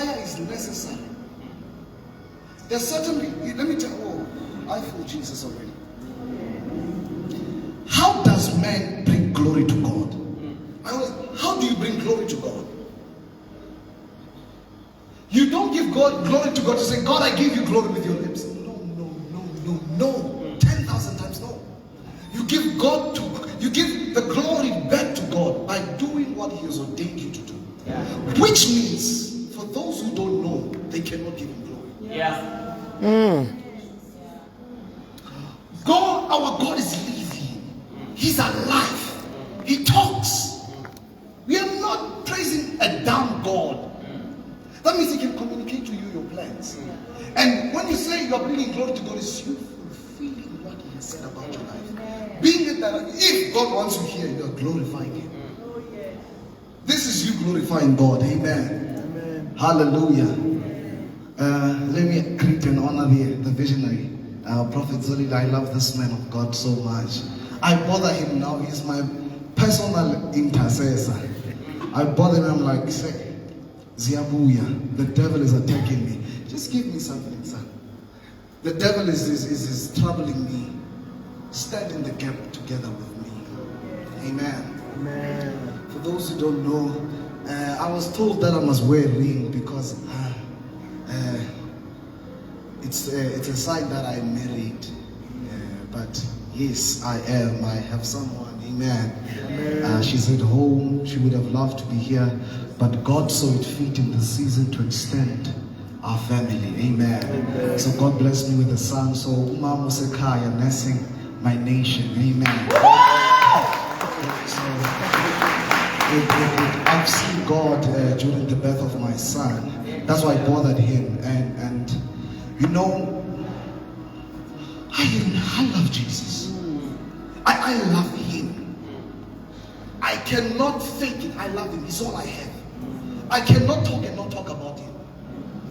fire is necessary. There's certainly, let me tell you, I feel Jesus already. How does man bring glory to God? How do you bring glory to God? You don't give God glory to God to say, God, I give you glory with your lips. No. 10,000 times no. You give the glory back to God by doing what He has ordained you to do. Yeah. Which means, for those who don't know, they cannot give Him glory. Yeah. God, our God is living. He's alive. He talks. We are not praising a dumb God. That means He can communicate to you your plans. And when you say you are bringing glory to God, it's you fulfilling what He has said about your life. Being it that if God wants you here, you are glorifying Him. This is you glorifying God. Amen. Hallelujah. Let me greet and honor the visionary, Prophet Zolila. I love this man of God so much. I bother him now. He's my personal intercessor. I bother him. I'm like, say, Ziabuya, the devil is attacking me. Just give me something, son. The devil is troubling me. Stand in the gap together with me. Amen. Amen. For those who don't know, I was told that I must wear a ring because it's a sign that I'm married. But yes, I am. I have someone. Amen. She's at home. She would have loved to be here, but God saw it fit in the season to extend our family. Amen. Amen. So God blessed me with a son. So Umam Musekaya, nursing my nation. Amen. So I've seen God during the birth of my son. That's why I bothered him. And you know, I love Jesus. I love Him. I cannot fake it. I love Him. He's all I have. I cannot talk and not talk about Him.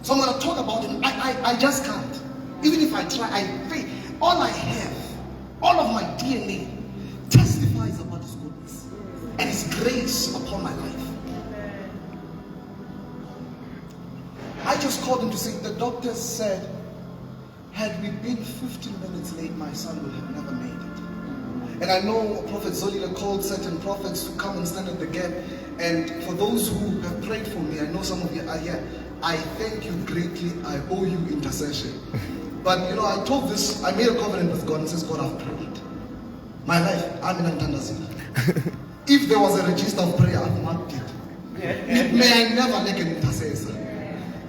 So I'm going to talk about Him. I just can't. Even if I try, I fake. All I have, all of my DNA testifies about His goodness and His grace upon my life. I just called him to say, the doctor said, had we been 15 minutes late, my son would have never made it. And I know Prophet Zolila called certain prophets to come and stand at the gap. And for those who have prayed for me, I know some of you are here. I thank you greatly. I owe you intercession. But you know, I told this, I made a covenant with God and says, God, I've prayed. My life, I'm in Antandazil. If there was a register of prayer, I've marked it. May I never lack an intercessor.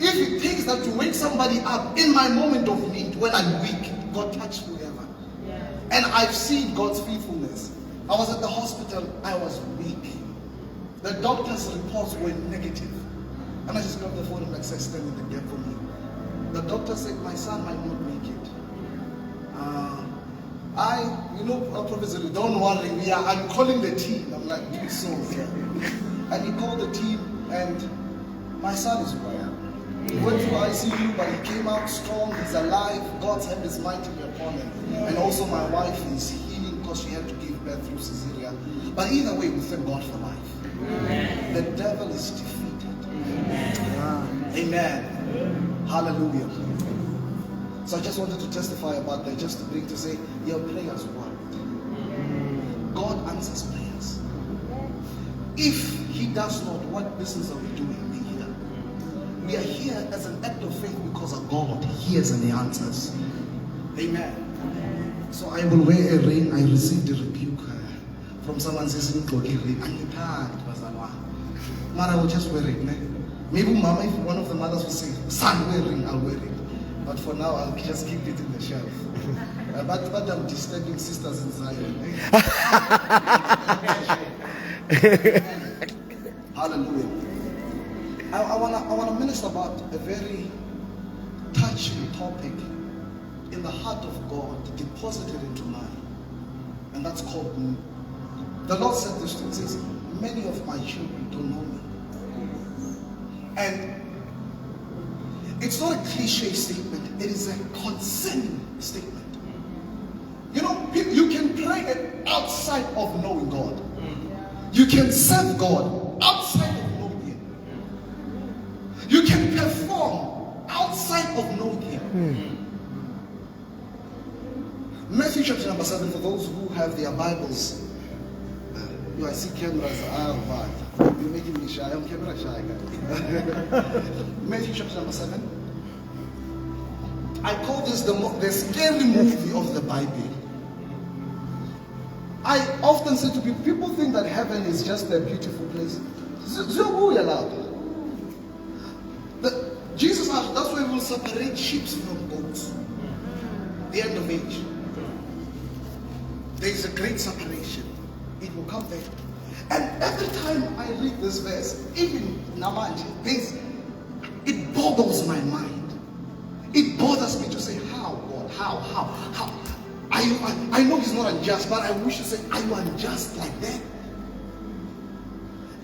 If it takes that to wake somebody up in my moment of need, when I'm weak, God touched whoever. And I've seen God's faithfulness. I was at the hospital, I was weak. The doctor's reports were negative. And I just grabbed the phone and like, stand in the gap for me. The doctor said, my son might not make it. Professor, don't worry, I'm calling the team. I'm like, do so. And he called the team, and my son is well. He went through ICU, but he came out strong. He's alive. God's hand is mightily upon him. And also my wife is healing because she had to give birth through cesarean. But either way, we thank God for life. Amen. The devil is defeated. Amen. Amen. Hallelujah. So I just wanted to testify about that, just to bring to say, your prayers worked. God answers prayers. If He does not, what business are we doing here? We are here as an act of faith because our God hears and He answers. Amen. So I will wear a ring. I received a rebuke from someone saying, but I will just wear it. Maybe Mama, if one of the mothers will say, son, wear a ring, I'll wear it. But for now, I'll just keep it in the shelf. But I'm disturbing sisters in Zion. Hallelujah. I want to minister about a very touching topic in the heart of God, deposited into mine. And that's called, the Lord said this to me, says, many of my children don't know me. And it's not a cliche statement, it is a concerning statement. You know, you can pray outside of knowing God. You can serve God outside of knowing Him. You can perform chapter number 7, for those who have their Bibles. I see cameras. You're making me shy. I'm camera shy, guys. Matthew chapter number 7. I call this the scary movie of the Bible. I often say to people think that heaven is just a beautiful place. Jesus asked, that's why we will separate sheep from goats. The end of age. There is a great separation. It will come there. And every time I read this verse, even Namanje, it boggles my mind. It bothers me to say, how, God? How? I know he's not unjust, but I wish to say, are you unjust like that?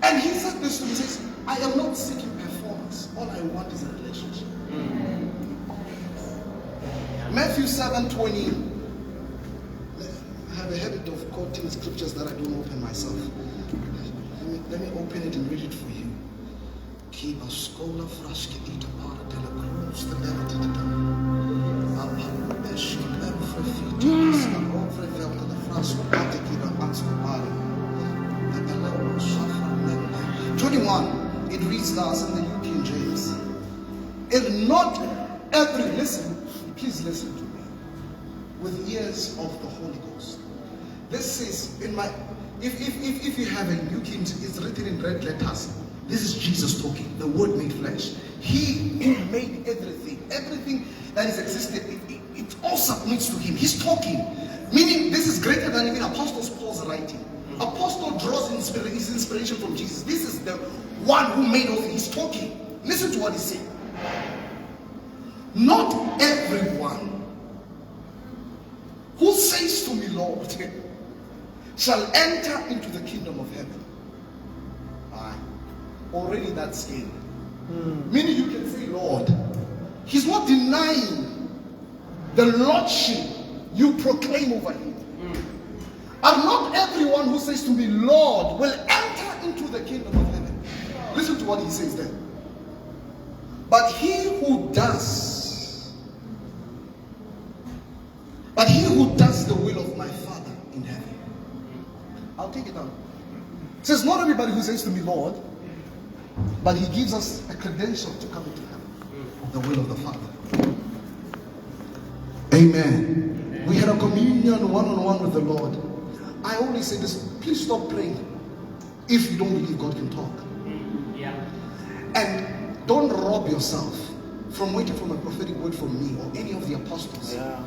And he said this to me, he says, I am not seeking performance. All I want is a relationship. Matthew 7:20. I have a habit of quoting scriptures that I don't open myself. Let me open it and read it for you. It reads thus in the New King James. If not every, listen, please listen to me, with ears of the Holy Ghost. This says, if you have a New King, it's written in red letters. This is Jesus talking, the Word made flesh. He made everything that is existed. It all submits to Him. He's talking, meaning this is greater than even Apostle Paul's writing. Apostle draws his inspiration from Jesus. This is the one who made all things. He's talking. Listen to what he said. Not everyone who says to me, Lord, shall enter into the kingdom of heaven. Already that's scary. Meaning you can say, Lord. He's not denying the lordship you proclaim over him. And not everyone who says to me, Lord, will enter into the kingdom of heaven. Listen to what he says there. But he who does the will of my Father in heaven. I'll take it out. It says, not everybody who says to me, Lord, but he gives us a credential to come into heaven. The will of the Father. Amen. We had a communion one-on-one with the Lord. I always say this, please stop praying if you don't believe God can talk. Yeah. And don't rob yourself from waiting for a prophetic word from me or any of the apostles. Yeah.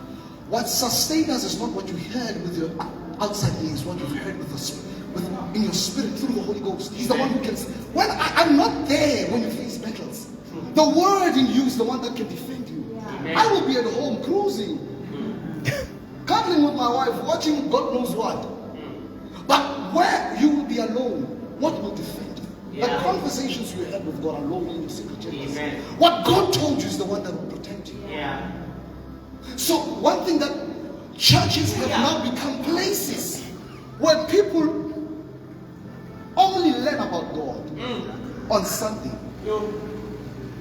What sustains us is not what you heard with your outside ears, what you've heard in your spirit through the Holy Ghost. He's the one who can. When I'm not there when you face battles. The word in you is the one that can defend you. Yeah. I will be at home cruising, cuddling with my wife, watching God knows what. But where you will be alone, what will defend you? Yeah. The conversations you had with God alone in your secret chambers. What God told you is the one that will protect you. Yeah. So one thing that churches have now become places where people only learn about God on Sunday.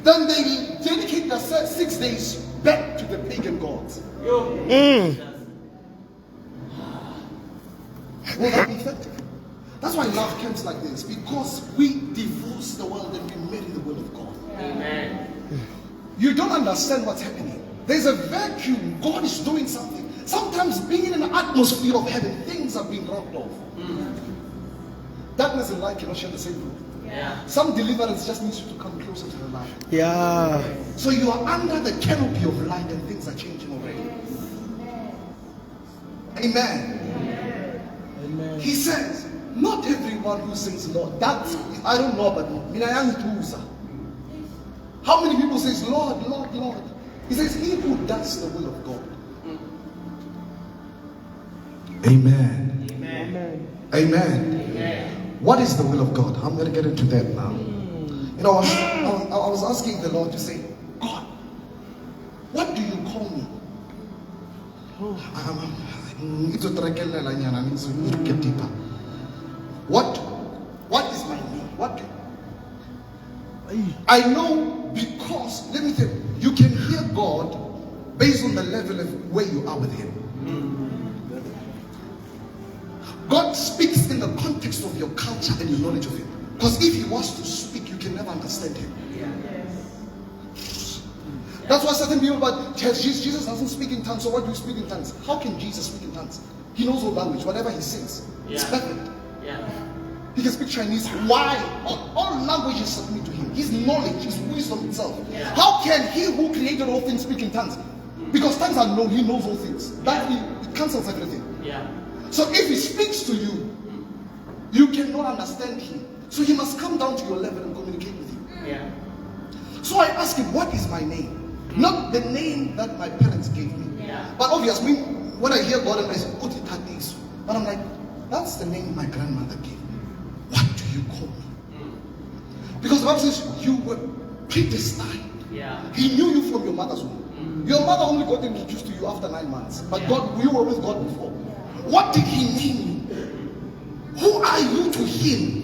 Then they dedicate their 6 days back to the pagan gods. Will that be effective? That's why love comes like this, because we divorce the world and we marry the will of God. Amen. You don't understand what's happening. There's a vacuum. God is doing something. Sometimes being in an atmosphere of heaven, things are being rocked off. Darkness and light cannot share the same room. Yeah. Some deliverance just needs you to come closer to the light. Yeah. So you are under the canopy of light and things are changing already. Amen. Amen. He says, not everyone who says Lord, that's, I don't know, but how many people says Lord, Lord, Lord? He says, he who does the will of God. Amen. Amen. Amen. Amen. What is the will of God? I'm going to get into that now. You know, I was asking the Lord to say, God, what do you call me? Get deeper. What is my name? What? I know, because let me tell you, you can hear God based on the level of where you are with Him. God speaks in the context of your culture and your knowledge of Him. Because if He was to speak, you can never understand Him. That's why certain people, but Jesus doesn't speak in tongues, so why do you speak in tongues? How can Jesus speak in tongues? He knows all language, whatever He says. It's perfect. He can speak Chinese. Why? All languages submit to Him. His knowledge, His wisdom itself. How can He who created all things speak in tongues? Because tongues are known, He knows all things. That it cancels everything. So if He speaks to you, you cannot understand Him. So He must come down to your level and communicate with you. So I ask Him, what is my name? Not the name that my parents gave me. But obviously, when I hear God and I say, Thatiso, but I'm like, that's the name my grandmother gave me. What do you call me? Because the Bible says you were predestined. He knew you from your mother's womb. Your mother only got introduced to you after 9 months. But God, you were with God before. What did He name you? Who are you to Him?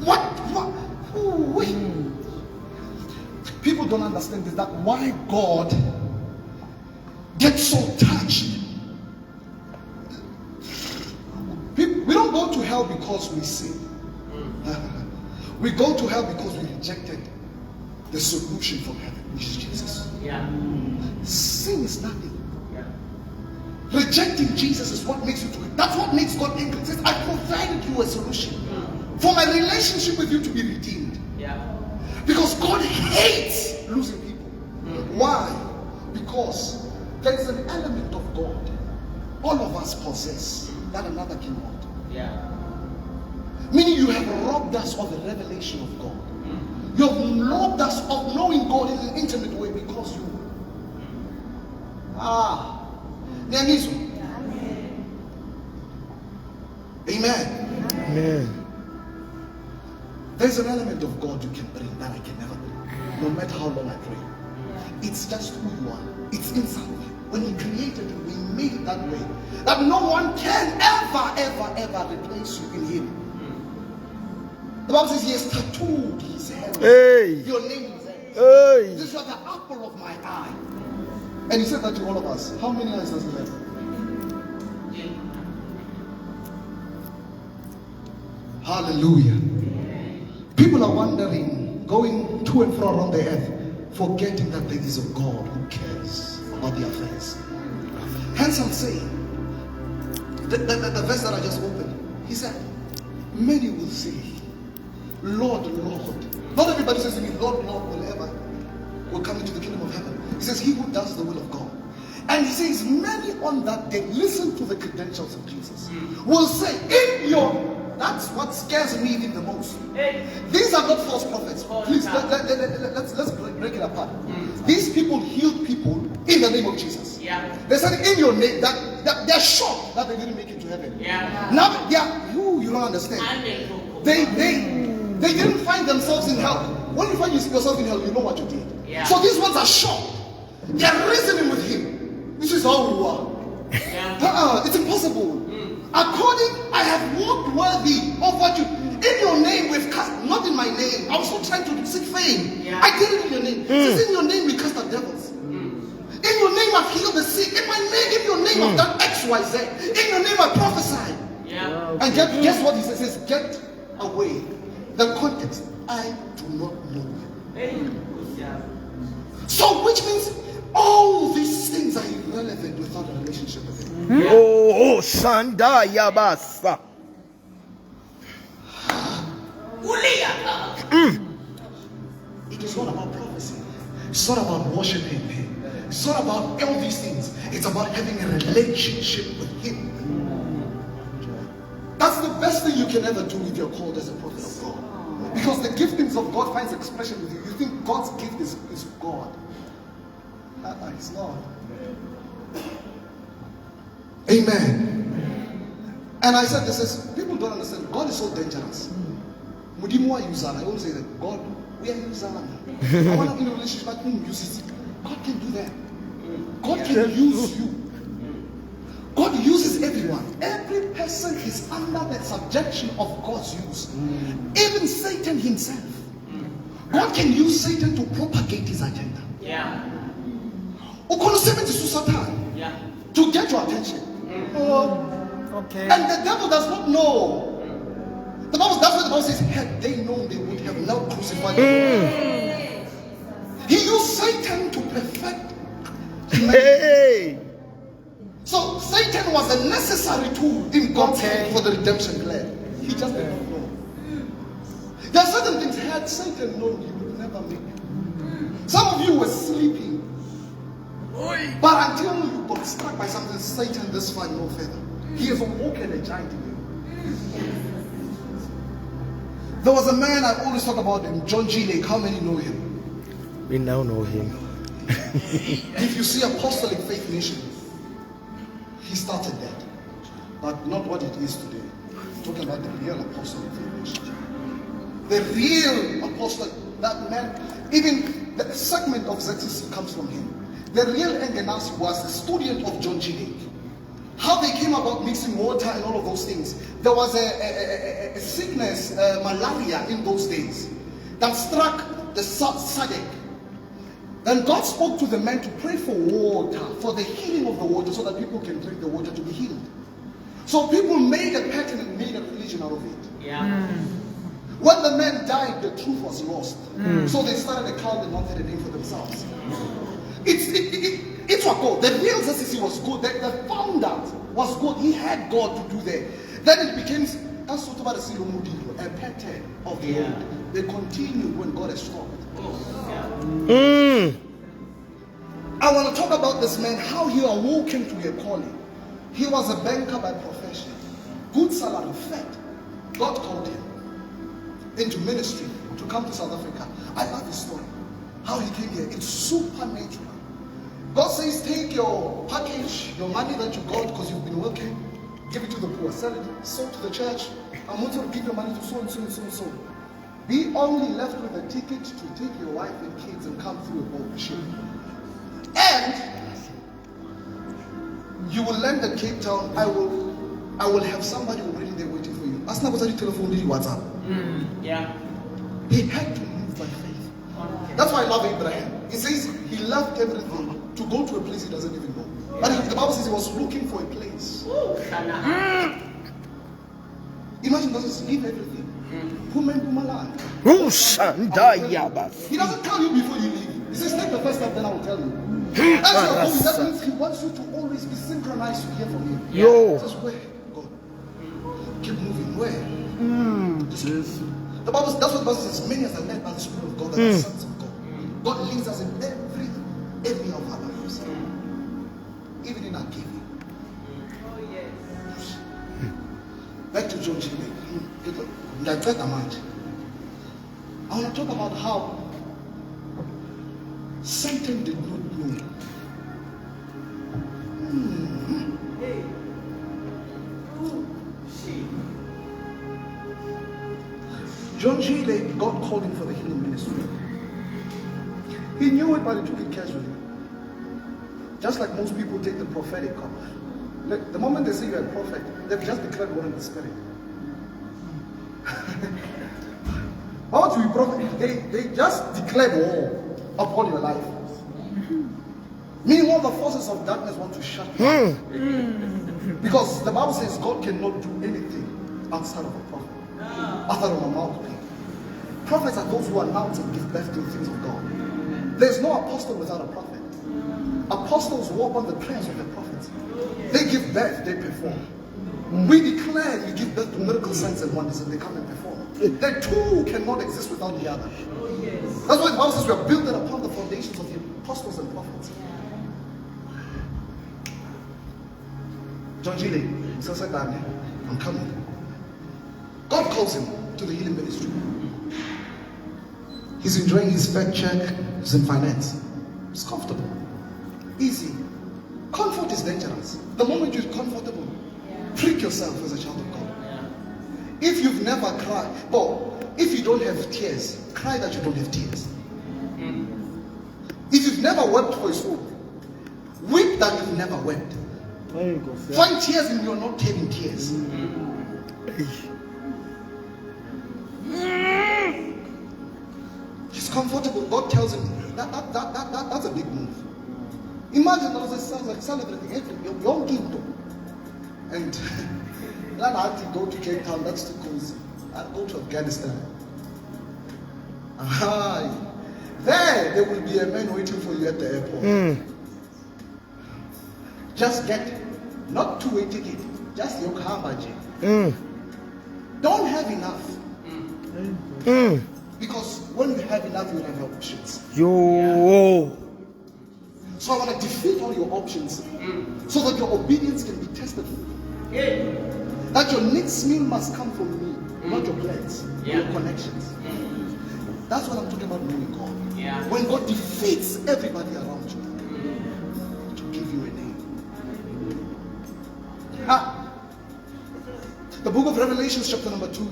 Wait. People don't understand is that why God gets so touched. We don't go to hell because we sin. We go to hell because we rejected the solution from heaven, which is Jesus. Sin is nothing. Rejecting Jesus is what makes you do it. That's what makes God angry. He says, I provided you a solution for my relationship with you to be redeemed. Because God hates losing people. Why? Because there is an element of God all of us possess that another cannot. Meaning you have robbed us of the revelation of God. You have robbed us of knowing God in an intimate way because you Nyamizu. Amen. Amen. There's an element of God you can bring that I can never bring. No matter how long I pray. It's just who you are. It's inside of you. When He created you, He made it that way. That no one can ever replace you in Him. The Bible says He has tattooed His head. Your name is there. This is like the apple of my eye. And He said that to all of us. How many eyes does He have? Hallelujah. People are wandering, going to and fro around the earth, forgetting that there is a God who cares about their affairs. Hence I'm saying, the verse that I just opened, He said, many will say, Lord, Lord. Not everybody says to me, Lord, Lord, will come into the kingdom of heaven. He says, he who does the will of God. And He says, many on that day, listen to the credentials of Jesus, will say, that's what scares me even the most. These are not false prophets. Please, let's break it apart. These people healed people in the name of Jesus. They said in your name that they're shocked that they didn't make it to heaven. Now you don't understand. They didn't find themselves in hell. When you find yourself in hell, you know what you did. So these ones are shocked. They are reasoning with Him. This is how we are. It's impossible. I have walked worthy of what you. In your name we've cast, not in my name. I was not trying to seek fame. I did it in your name. It says in your name we cast out devils. In your name I've healed the sick. In my name, in your name I've done X, Y, Z. In your name I prophesied. And guess what He says? He says, get away. The context, I do not know you. So which means all these things are irrelevant without a relationship with Him. Sanda Yabasa. It is not about prophecy. It's not about worshiping Him. It's not about all these things. It's about having a relationship with Him. That's the best thing you can ever do if you're called as a prophet of God. Because the giftings of God finds expression with you. You think God's gift is God. It's not. Amen. And I said this is, people don't understand. God is so dangerous. I always say that God, we are using. I want to be in a relationship, but God can do that. God can use you. God uses everyone. Every person is under the subjection of God's use. Even Satan himself. God can use Satan to propagate his agenda. To get your attention. Okay. And the devil does not know. That's what the Bible says, had they known, they would have not crucified him. He used Satan to perfect humanity. Hey. So Satan was a necessary tool in God's hand for the redemption plan. He just did not know. There are certain things, had Satan known, he would never make it. Some of you were sleeping. But until you got struck by something, Satan this far no further. He has awoken a giant in you. There was a man, I always talk about him, John G. Lake. How many know him? We now know him. If you see Apostolic Faith Nation, he started that. But not what it is today. I'm talking about the real Apostolic Faith Nation. The real apostle, that man, even the segment of Thatiso comes from him. The real Engenas was a student of John G. Lake. How they came about mixing water and all of those things. There was a sickness, malaria in those days, that struck the Sadek. Then God spoke to the men to pray for water, for the healing of the water, so that people can drink the water to be healed. So people made a pattern and made a religion out of it. Yeah. When the men died, the truth was lost. So they started a cult and wanted a name for themselves. It's what God. The real Thatiso was good. The founder was good. He had God to do that. Then it became a pattern of the old. They continued when God has stopped. I want to talk about this man, how he awoken to a calling. He was a banker by profession. Good salary, fed. God called him into ministry to come to South Africa. I love his story. How he came here. It's supernatural. God says, take your package, your money that you got because you've been working, give it to the poor, sell it, sow to the church. I'm going to give your money to so and so and so and so. Be only left with a ticket to take your wife and kids and come through a boat ship. And you will land at Cape Town. I will have somebody already there waiting for you. Ask now what's telephone, WhatsApp. Yeah. He had to move by faith. That's why I love Abraham. He says he left everything to go to a place he doesn't even know. But the Bible says he was looking for a place. Imagine God says, leave everything. He doesn't tell you before you leave. He says, take the first step, then I will tell you. That means he wants you to always be synchronized to hear from him. He says, where? God. Keep moving. Where? The Bible, that's what the Bible says. Many as are led by the Spirit of God, that are sons of God. God leads us in every area of our lives. Even in our giving. Back to John G. I want to talk about how Satan did not know. John G. Lake, God called him for the healing ministry. He knew it, but he took it casually. Just like most people take the prophetic up. The moment they say you're a prophet, they've just declared war in the spirit. How to be prophet? They just declared war upon your life. Meaning all the forces of darkness want to shut you down. Because the Bible says God cannot do anything outside of a prophet. Outside of a mouthpiece. Prophets are those who announce and give birth to the things of God. There's no apostle without a prophet. Apostles walk on the prayers of the prophets. They give birth, they perform. We declare, you give birth to miracle signs and wonders, and they come and perform. The two cannot exist without the other. That's why the Bible says we are built upon the foundations of the apostles and prophets. John G. Lake, I'm coming. God calls him to the healing ministry. He's enjoying his fat check, he's in finance. It's comfortable. Easy. Comfort is dangerous. The moment you're comfortable, trick yourself as a child of God. If you've never cried, if you don't have tears, cry that you don't have tears. If you've never wept for his hope, weep that you've never wept. Find tears and you're not having tears. He's comfortable. God tells him that's a big move. Imagine those celebrating everything. And Then I had to go to Cape Town, that's too cozy. I'll go to Afghanistan. There will be a man waiting for you at the airport. Just get, not two-way ticket, just your car budget. Don't have enough. Because when you have enough, you have options. Yo. So I want to defeat all your options so that your obedience can be tested. That your next meal must come from me, not your plans, your connections. That's what I'm talking about knowing God. When God defeats everybody around you to give you a name. The book of Revelation, chapter number 2.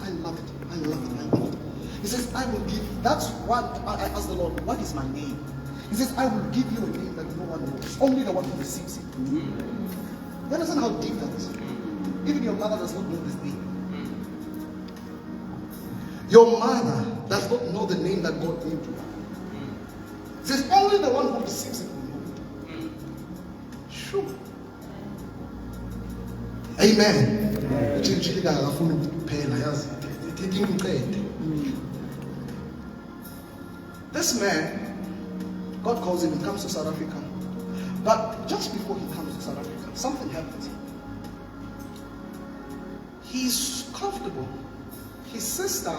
I love it. I love it. I love it. He says, I will give. That's what I asked the Lord, what is my name? He says, I will give you a name that no one knows. Only the one who receives it. You understand how deep that is? Even your mother does not know this name. Your mother does not know the name that God gave to her. He says, only the one who receives it will know it. Sure. Amen. This man, God calls him, he comes to South Africa. But just before he comes to South Africa, something happens. He's comfortable. His sister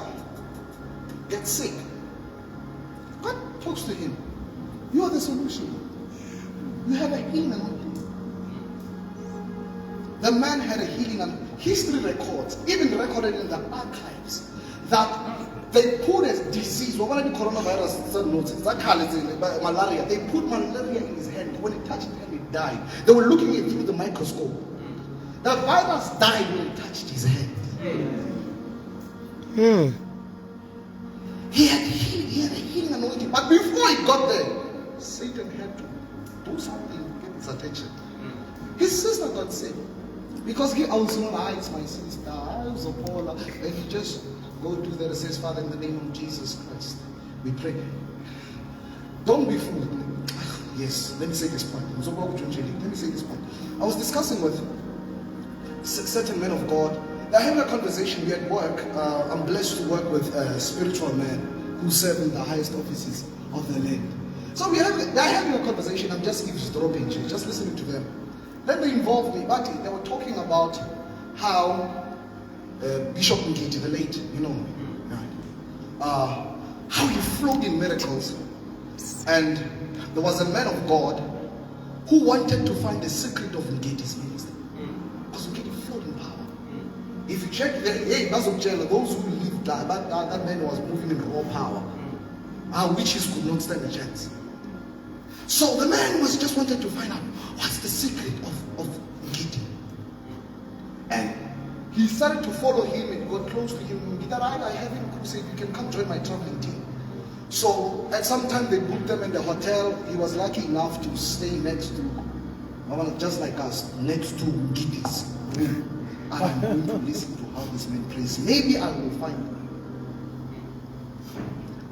gets sick. God talks to him. You are the solution. You have a healing anointing. The man had a healing and history records, even recorded in the archives, that they put a disease, what the coronavirus, malaria. They put malaria in his hand. When he touched him, he died. They were looking at it through the microscope. The virus died when he touched his hand. He had a healing anointing. But before he got there, Satan had to do something to get his attention. His sister got sick. Because I was not, it's my sister, I was a Paula. And he just go do that and says, Father, in the name of Jesus Christ, we pray. Don't be fooled. Yes, let me say this point. Let me say this point. I was discussing with certain men of God. They're having a conversation. We at work. I'm blessed to work with spiritual men who serve in the highest offices of the land. So they're having a conversation. I'm just eavesdropping, just listening to them. Then they involved me, but they were talking about how Bishop Ngiti, the late, you know, how he flowed in miracles. And there was a man of God who wanted to find the secret of Ngiti's ministry. Because Ngiti flowed in power. If you check the those who lived that man was moving in raw power. Our witches could not stand a chance. So the man was just wanted to find out what's the secret of Ngiti. And he started to follow him and got close to him. I have him crusade, you can come join my traveling team. So at some time they booked them in the hotel. He was lucky enough to stay next to, just like us, next to Ngiti's room. And I'm going to listen to how this man prays. Maybe I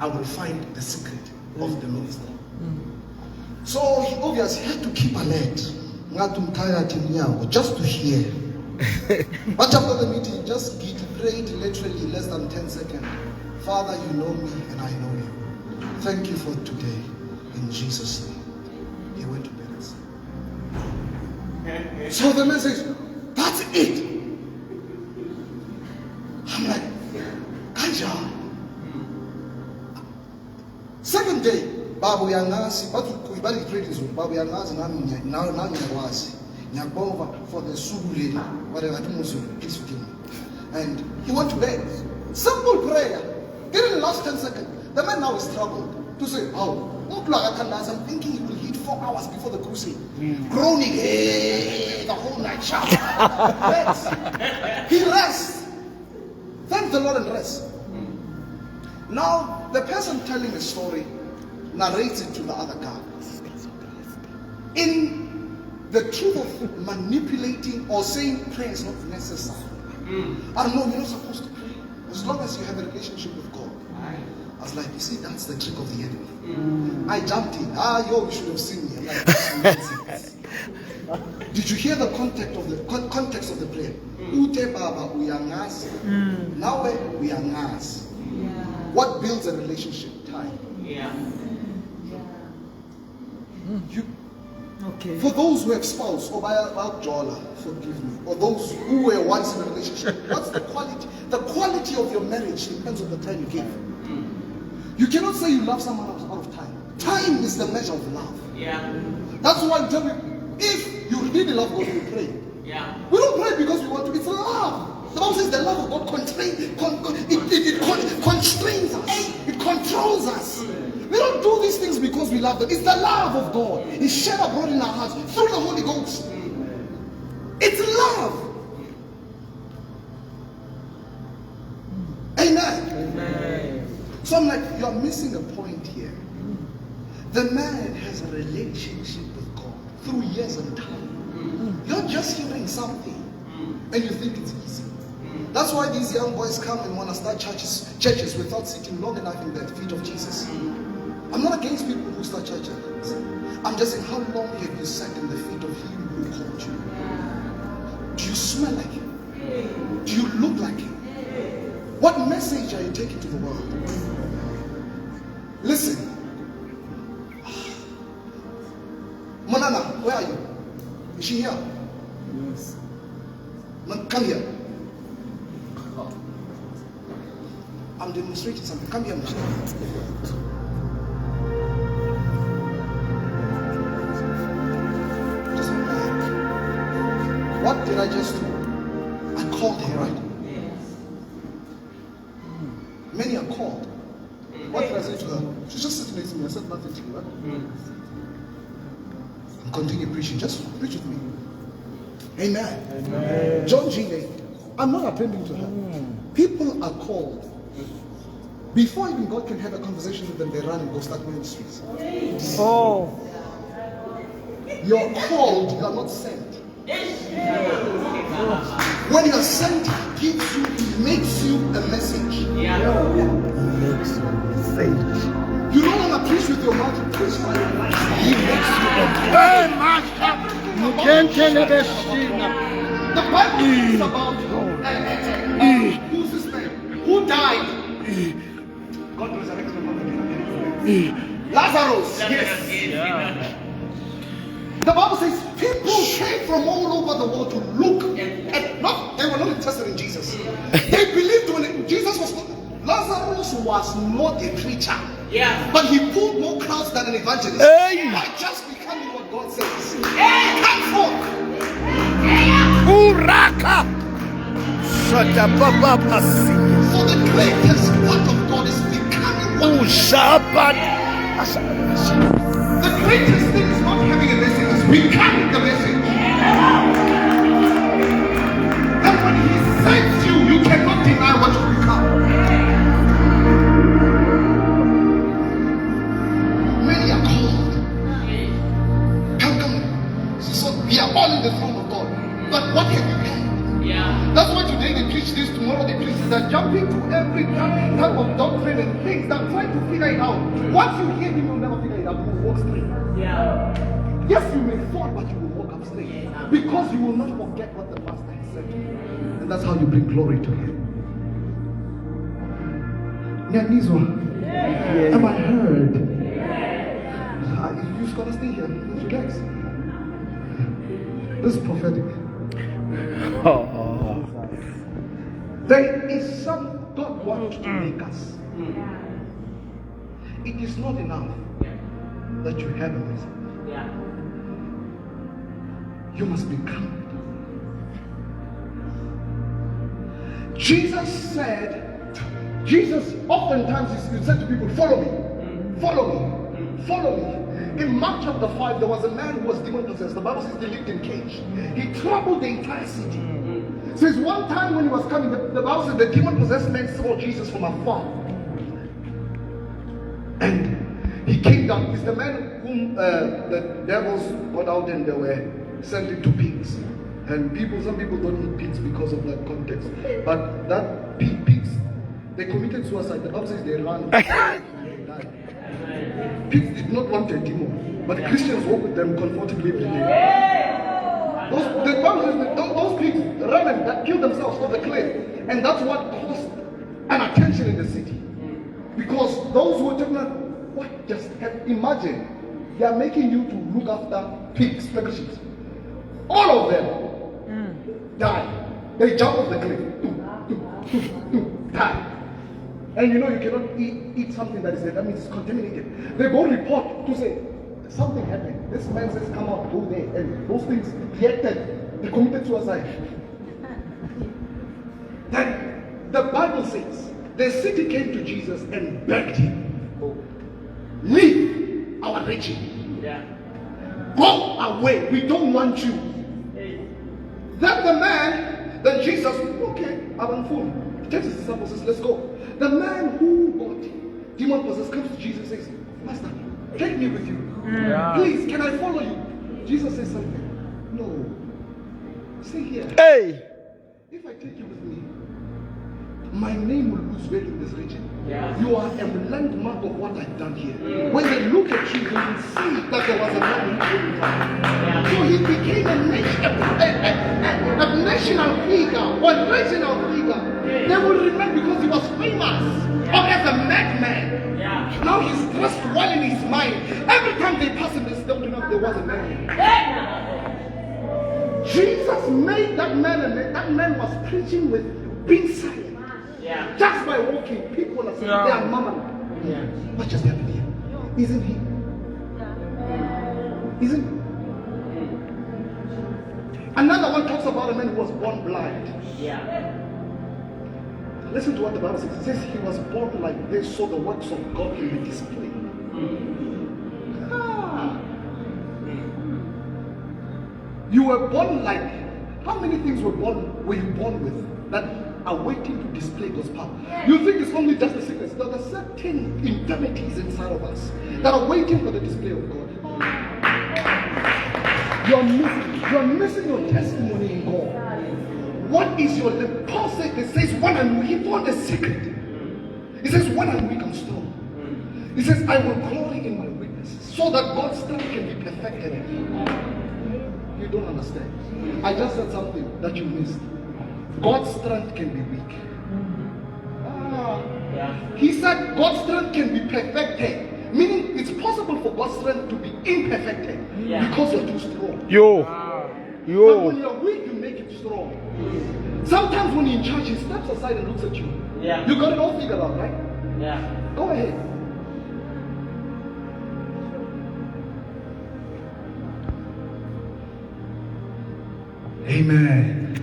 will find the secret of the ministry. So he obviously had to keep alert. Just to hear. But after the meeting, just prayed literally less than 10 seconds. Father, you know me and I know you. Thank you for today. In Jesus' name. He went to bed. So the man says, that's it. I'm like, Kanja. Second day, Babu Yanasi, but we prayed this one. Babu Yanasi, now for the Sulu lady, whatever, please forgive me. And he went to bed. Simple prayer. Didn't last 10 seconds. The man now is troubled to say, I'm thinking he will hit 4 hours before the crusade. Groaning, the whole night shout. He rests. Thank the Lord and rest. Now, the person telling the story narrates it to the other guy. In the truth of manipulating or saying prayer is not necessary. I don't know, you're not supposed to pray. As long as you have a relationship with God. I was like, you see, that's the trick of the enemy. I jumped in. You should have seen me. I'm like, Did you hear the context of the prayer? Ute baba uyangas. Nawe uyangas. What builds a relationship? Time. Yeah. For those who have spouse, or by Jola, forgive me, or those who were once in a relationship, what's the quality? The quality of your marriage depends on the time you give. You cannot say you love someone out of time. Time is the measure of love. Yeah. That's why I tell you, if you really love God, you pray. Yeah. We don't pray because we want to. It's love. The Bible says the love of God constrains us. It controls us. We don't do these things because we love them. It's the love of God. It's shed abroad in our hearts through the Holy Ghost. It's love. Amen. Amen. So I'm like, you're missing a point here. The man has a relationship with God through years and time. You're just hearing something and you think it's easy. That's why these young boys come and want to start churches without sitting long enough in the feet of Jesus. I'm not against people who start churches. I'm just saying, how long have you sat in the feet of Him who called you? Do you smell like Him? Do you look like Him? What message are you taking to the world? Listen. Monana, where are you? Is she here? Yes. Come here. I'm demonstrating something. Come here, man. Just one minute. What did I just do? I called her, right? Many are called. What did I say to her? She's just sitting next to me. I said nothing to you, right? And continue preaching. Just preach with me. Amen. Amen. John G. I'm not attending to her. People are called. Before even God can have a conversation with them, they run and go start ministries. Oh. You're called, you are not sent. When you're sent, He gives you, He makes you a message. Yeah. You no longer preach with your mouth, you preach by your life. He makes you a message. The Bible talks about who's this man? Who died? God resurrected him again. Lazarus. Yes. The Bible says people came from all over the world to look at, they were not interested in Jesus. They believed when Jesus was, Lazarus was not a preacher. Yeah. But he pulled more crowds than an evangelist. Hey. By just becoming what God says. Hey. Come forth. Uraka. Shut up, Papa. So the greatest part of God is becoming what the greatest thing is not having a message, it's becoming the message. And when He sends you, you cannot deny what you become. Many are called. Come. So we are all in the throne of God. But what have you done? Yeah. That's why today they preach this, tomorrow they preach this. They're jumping to every type of doctrine and things. They're trying to figure it out. Once you hear Him, you'll never figure it out. You will walk straight. Yeah. Yes, you may fall, but you will walk up straight. Because you will not forget what the Master has said to you. And that's how you bring glory to Him. Nyanizwa, am I heard? You're just gonna stay here. Just relax. This is prophetic. There is some God wants to make us. It is not enough that you have a message. Yeah. You must be crowned. Jesus oftentimes he said to people, follow me, follow me, follow me. In Mark chapter 5, there was a man who was demon possessed. The Bible says they lived in a cage. He troubled the entire city. Says one time when he was coming, the Bible says the demon possessed man saw Jesus from afar. And he came down. He's the man whom the devils got out and they were sent into pigs. And some people don't eat pigs because of that context. But that pigs, they committed suicide. The Bible says they ran. They died. Pigs did not want a demon. But Christians walk with them comfortably every day. The Bible says that those pigs ran and killed themselves off the cliff. And that's what caused an attention in the city. Because those who were talking about, what just happened? Imagine, they are making you to look after pigs, species. All of them die. They jump off the cliff. Die. And you know you cannot eat something that is there. That means it's contaminated. They go report to say, something happened. This man says, come out, go there. And those things reacted. They committed suicide. Then the Bible says, the city came to Jesus and begged him, leave our region. Yeah. Go away. We don't want you. Then Jesus, okay, I'm full. He takes his disciples and says, let's go. The man who got demon possessed comes to Jesus and says, Master, take me with you. Yeah. Please, can I follow you? Jesus says something. No. Stay here. Hey! If I take you with me, my name will lose weight in this region. Yeah. You are a landmark of what I've done here. When they look at you, they will see that there was a man who came from. So he became a national figure, or regional figure. They will remember because he was famous, or as a madman. Yeah. Now he's dressed well in his mind. Every time they pass him, they still remember there was a man. Jesus made that man, and that man was preaching with being silent. Yeah. Just by walking, people are saying they are mama. Yeah. What just happened here? Isn't he? Isn't he? Another one talks about a man who was born blind. Yeah. Listen to what the Bible says. It says he was born like this so the works of God can be displayed. You were born like, how many things were you born with that are waiting to display God's power? You think it's only just a sickness. There are certain infirmities inside of us that are waiting for the display of God. You're missing your testimony in God. What is your limit? Paul said, it says, when I'm weak, he found a secret. He says, when I'm weak, I'm strong. He says, I will glory in my weaknesses so that God's strength can be perfected in me. You don't understand. I just said something that you missed. God's strength can be weak. He said God's strength can be perfected. Meaning it's possible for God's strength to be imperfected because you're too strong. But when you're weak, you make it strong. Sometimes when you're in church, he steps aside and looks at you. You got it all figured out, right? Yeah. Go ahead. Amen.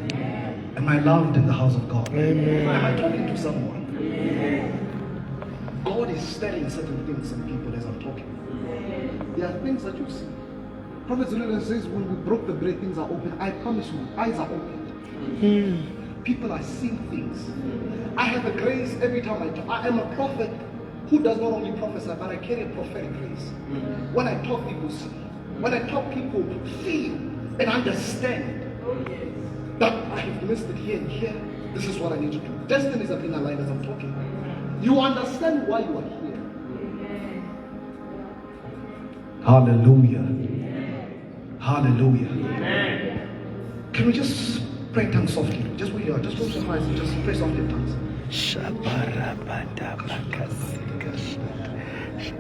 Am I loved in the house of God? Amen. Am I talking to someone? God is stirring certain things in people as I'm talking. There are things that you see. Prophet Zulele says, when we broke the bread, things are open. I promise you, eyes are open. People are seeing things. I have a grace every time I talk. I am a prophet who does not only prophesy, but I carry a prophetic grace. When I talk, people see. When I talk, people feel and understand that I have missed it here and here. This is what I need to do. Destinies have been aligned as I'm talking. You understand why you are here. Hallelujah. Hallelujah. Can we just pray in tongues softly? Just where you are. Just close your eyes and just pray softly in tongues.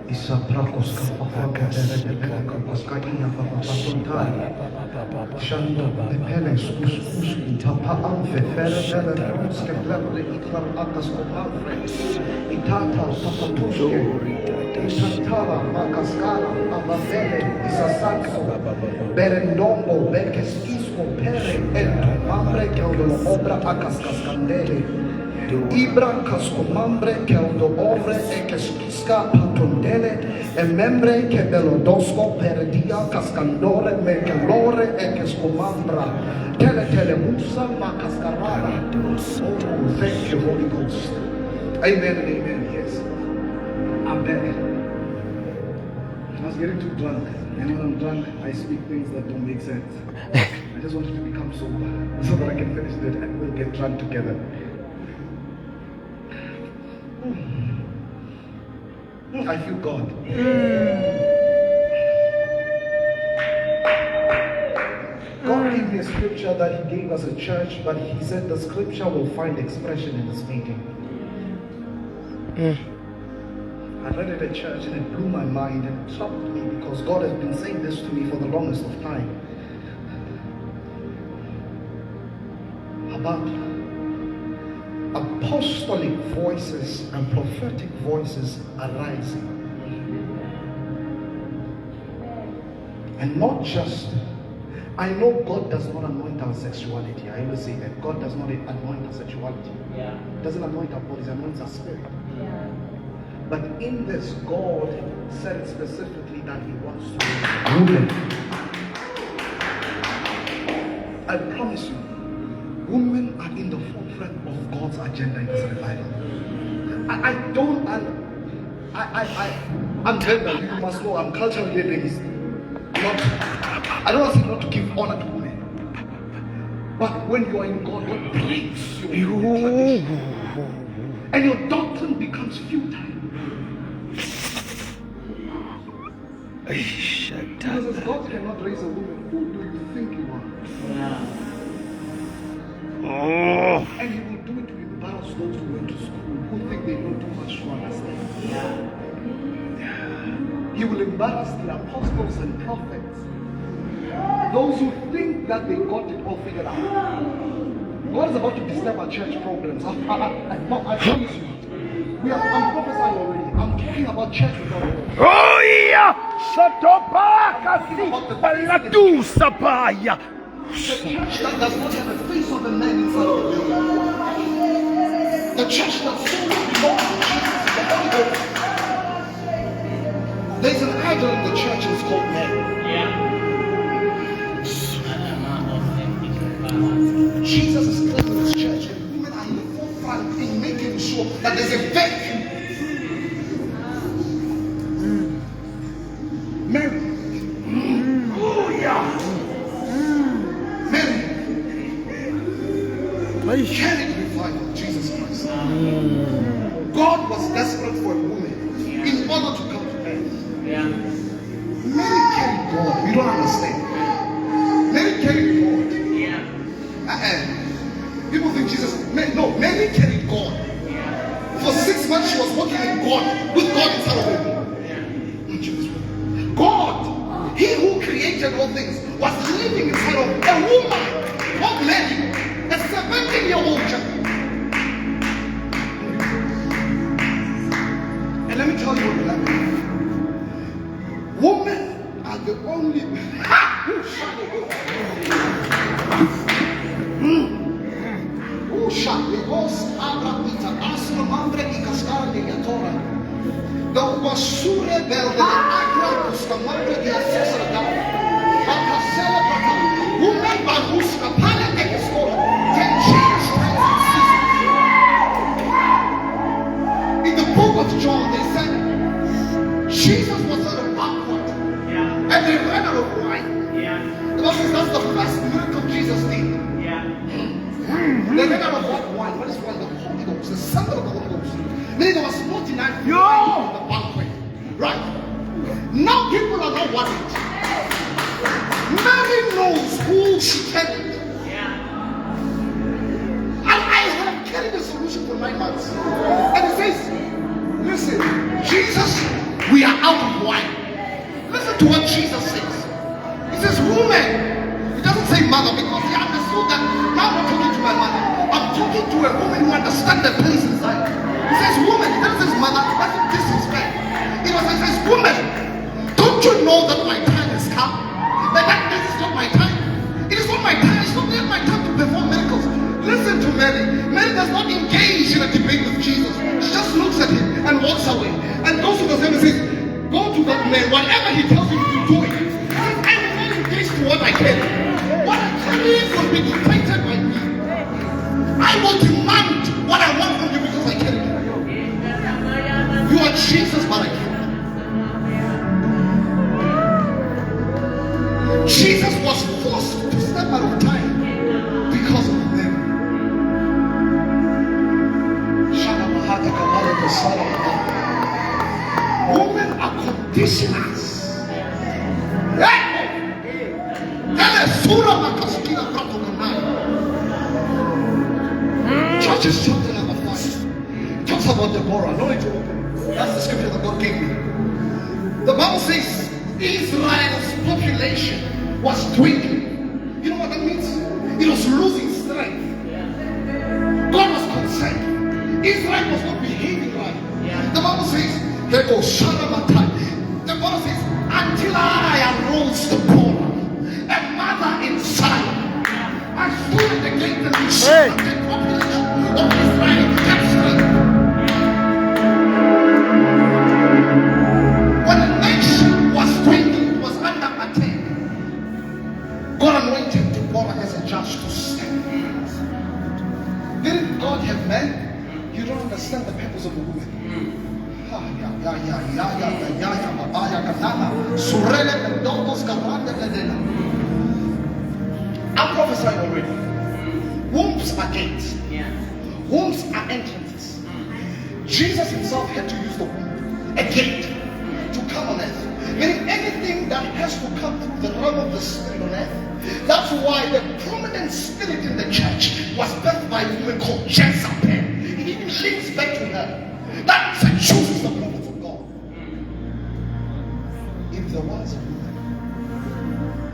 Isaprakos kapafaka kapaskakia papapatontai Shando pepeles uskus itapa amfe fere ruske blebre iklar akas kopamfre Itata papatuske Isantara makaskara avavele isasanso Berendombo bekes isko pere ento mambre keodolo obra akas kaskandele Ibra cascomambre che odore e che schisca patondele e membre che belodosco perdia cascandore me che lore e che scomambra tele musa ma cascarada. Oh, thank you, Holy Ghost. Amen and amen. Yes, I'm back. I was getting too drunk, and when I'm drunk, I speak things that don't make sense. I just wanted to become sober so that I can finish it and we'll get drunk together. I feel God. God gave me a a scripture that he gave us a church, but he said the scripture will find expression in this meeting. I read it at church and it blew my mind and it troubled me because God has been saying this to me for the longest of time. About apostolic voices and prophetic voices arising. And not just, I know God does not anoint our sexuality. I always say that God does not anoint our sexuality. Yeah. He doesn't anoint our bodies, he anoints our spirit. Yeah. But in this, God said specifically that he wants to women. I promise you, women are in the forefront of God's agenda in this revival. I'm gender, you must know, I'm culturally based. I don't want to say not to give honor to women. But when you are in God, God breaks your tradition. And your doctrine becomes futile. Because if God cannot raise a woman, who do you think you are? Yeah. And he will do it to embarrass those who went to school, who think they know too much to understand. He will embarrass the apostles and prophets. Those who think that they got it all figured out. God is about to disturb our church programs. I promise you. I'm prophesying already. I'm talking about church without walls. Oh yeah! Shatopa kasi palatu sapaya. The church that does not have a face of a man inside of the building. The church that solely belongs to Jesus, the Holy Ghost. There's an idol in the church and it's called man. Jesus is cleansing his church and women are in the forefront in making sure that there's a vacuum. Mary. Oh yeah. Mary. Carried the revival of Jesus Christ. God was desperate for a woman in order to come to earth. Mary carried God. You don't understand. Mary carried God. People think Jesus. Mary carried God. For 6 months she was walking in God, with God inside of her. God, he who created all things, was living inside of a woman, not Mary, a 17-year-old child. And let me tell you what will happen. Women are the only. The wasure belde agra kustamare di asesra da akasela pata women baruska pala ekskola can change times and seasons. In the book of John they said Jesus was at a banquet and they ran out of wine. The Bible says that's the first miracle Jesus did. They ran out of what wine? What is wine? The Holy Ghost, the Son of the Holy Ghost. Meaning there was not enough wine in the banquet. Right? Now people are not worried. Mary knows who she carried. And I have carried a solution for 9 months. And it says, listen, Jesus, we are out of wine. Listen to what Jesus says. He says, woman. He doesn't say mother because he understood that now I'm not talking to my mother. I'm talking to a woman who understands the place inside. He says, woman. He doesn't say mother. That's disrespect. He says, woman, don't you know that my time has come? That this is not my time. It is not my time. It's not yet my time to perform miracles. Listen to Mary. Mary does not engage in a debate with Jesus. She just looks at him and walks away. And goes to the same and says, go to that man. Whatever he tells you to do it. I will not engage to what I can. What I carry will be dictated by me. I will demand what I want from you because I carry you. You are Jesus, but I can't. Jesus was forced to step out of time because of them. Women are conditioners. Judges chapter number 5 talks about Deborah. No need to open. That's the scripture that God gave me. The Bible says Israel's population was dwindling. You know what that means? It was losing strength. God was concerned. Israel was not behaving right. The Bible says, there goes Shalamatai. The Bible says, until I arose the Deborah, a mother in Zion. I stood at the gate and we saw the population of Israel kept strength. When the nation was dwindling, it was under attack, God anointed Deborah as a judge to stand. Didn't God have men? You don't understand the purpose of a woman. I'm prophesying already. Wombs are gates. Wombs are entrances. Jesus himself had to use the womb, a gate, to come on earth. Meaning anything that has to come through the realm of the spirit on earth. That's why the prominent spirit in the church was birthed by a woman called Jezebel. It even links back to her. That chooses the prophets of God. If there was a woman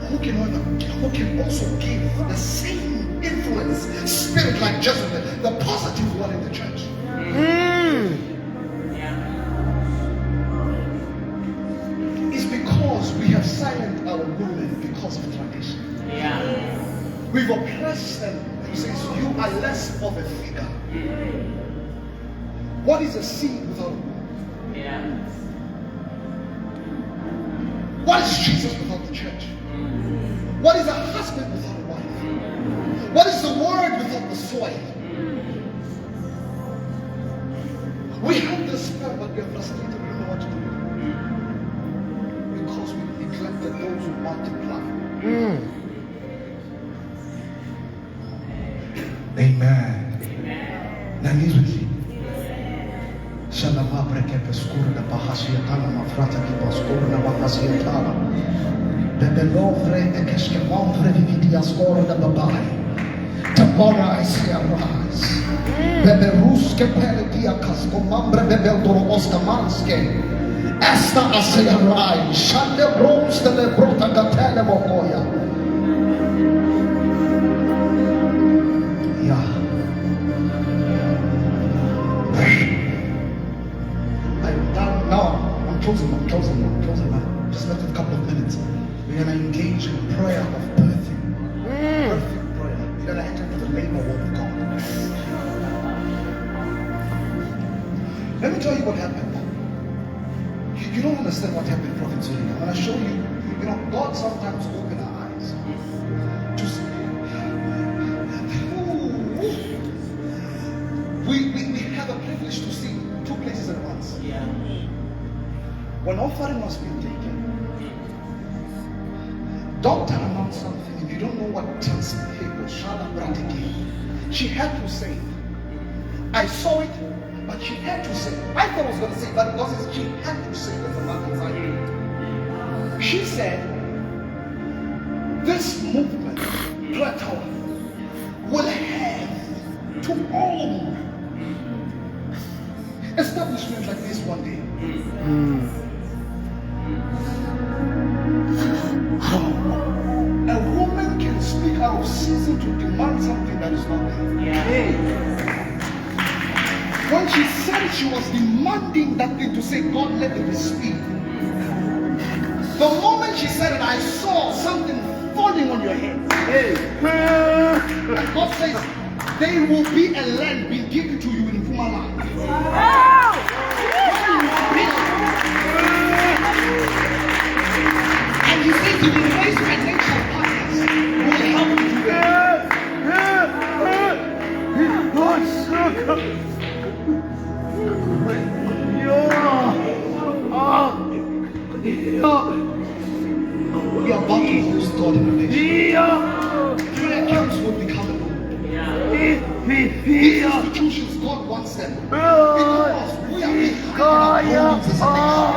who can also give the same influence, spirit like Jezebel, the positive one in the church. It's because we have silenced our women because of tradition. We've oppressed them and says you are less of a figure. What is a seed without a womb? What is Jesus without the church? What is a husband without a wife? What is the word without the soil? We have the spirit, but we are frustrated. We don't know what to do because we neglected those who multiply. Amen. Now he's with you. Shalama breke peskurna bahasiatana mafrata ki paskurna bahasiatana. Bebelovre ekeshkemondre vividiaskorna babai. Tomorrow I see arise. Beberuske peledia kaskomambre bebeldoro oskamanske. Esta I see arise. Shande bronste le brota gatele mokoya. I'm closing now. Just left a couple of minutes. We're going to engage in prayer of birthing. Perfect prayer. We're going to enter into the labor word of God. Let me tell you what happened. You don't understand what happened, Prophet Zuri. I'm going to show you. You know, God sometimes opens our eyes to see. We have a privilege to see two places at once. When offering was being taken, doctor announced something, and you don't know what transpired. She had to say it. I saw it, but she had to say it. I thought I was going to say it, but God says she had to say it as a matter of fact. She said, this movement, plateau, will have to own establishments like this one day. A woman can speak out of season to demand something that is not there. When she said she was demanding that thing to say, God, let it be speak. The moment she said it, I saw something falling on your head. And God says, there will be a land being given to you in Mpumalanga. And he says, you will raise financial partners who will help you do that. We are about to host God in the nation. Prayer camps will become a norm. These institutions, God wants them. Because we are behind our homes as a nation.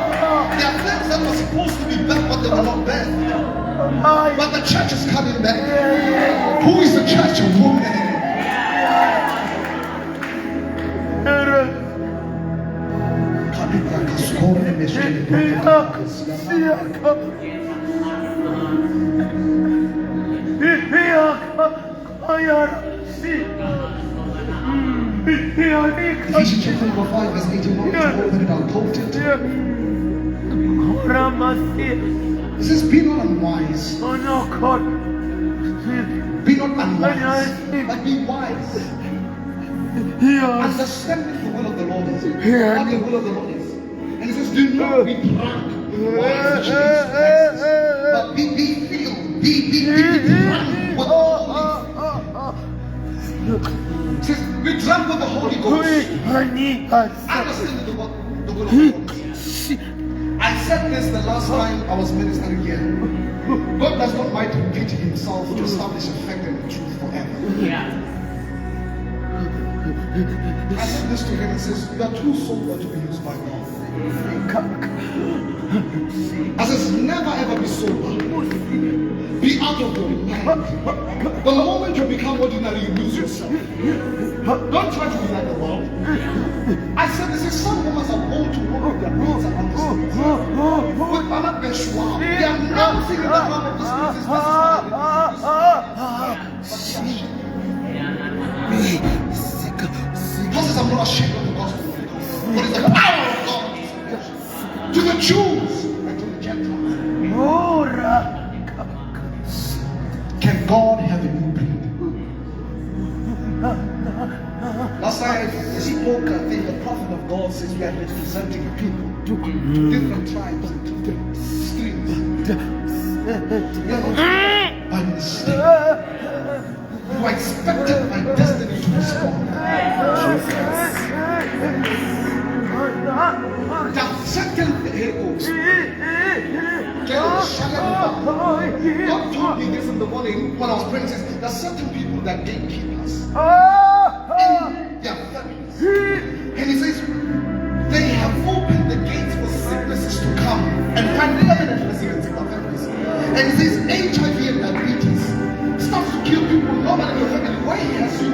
There are things that were supposed to be birthed, but they were not birthed. But the church is coming back. Who is the church? A woman. Ephesians chapter number 5 verse 18. Open it out. Quote it. It says, be not unwise. Be not unwise, but be wise. Understanding the will of the Lord is. What the will of the Lord is. And it says, do not be drunk with wine, but be filled. Be drunk with the Holy. It says, be drunk with the Holy Ghost. Understand the will of the Lord. I said this the last time I was ministering here. God does not mind repeating himself to establish a fact and the truth forever. Yeah. I said this to him and says, you are too sober to be used by God. I says, never ever be sober. Be out of your mind. The moment you become ordinary, you lose yourself. Don't try to be like the world. I said, this is some women are born to walk with their brains around the streets. With Anna Beshua, they are announcing in the realm of the spirits. God says, I'm not ashamed of the gospel of God. But it's the power of God to the Jews and to the Gentiles. Can God have a new breed? Last time I spoke, I think the prophet of God says we are representing people, different tribes and different streams. We are not by mistake. You are expected by destiny to respond. That second vehicles. God told me this in the morning when I was praying. Says there are certain people that gatekeep us in their families. And he says they have opened the gates for sicknesses to come and find permanent residence in their families. And he says HIV and diabetes starts to kill people normally in your family. Why he has you?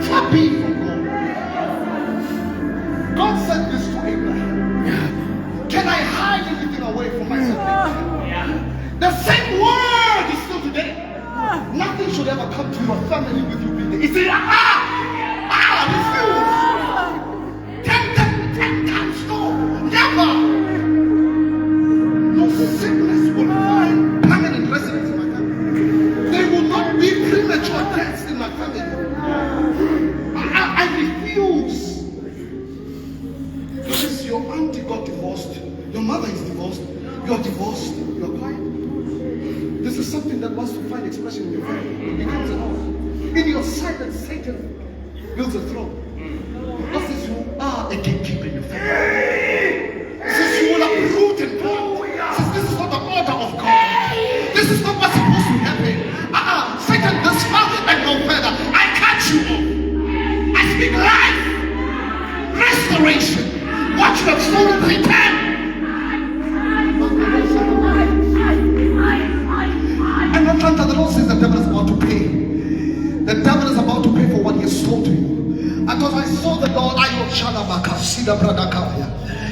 Far be from God. God said this to Abraham. Can I hide anything away from myself? The same word is still today. Nothing should ever come to your family with you being there. He said, refuse. 10 times no. Never. No sickness will find permanent residence in my family. There will not be premature deaths in my family. I refuse. Because your auntie got divorced, your mother is divorced, you're divorced, you're quiet. This is something that wants to find expression in your family. It becomes an house. In your silence, Satan builds a throne. Because since you are a gatekeeper in your family, since you will uproot and plant, since this is not the order of God, this is not what's supposed to happen. Satan, this far and no further. I catch you off. I speak life, restoration. What you have stolen, return. And Atlanta, the Lord says the devil is about to pay. The devil is about to pay for what he has sold to you. Because I saw the Lord, I will Shalabaka, Sida Bradakaya,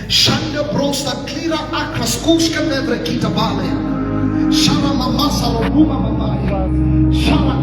Shanda Brosta, Klira Akras, Kuska Nevre Kita Bale, Shala Mamasa, Ruma Mamaya, Shala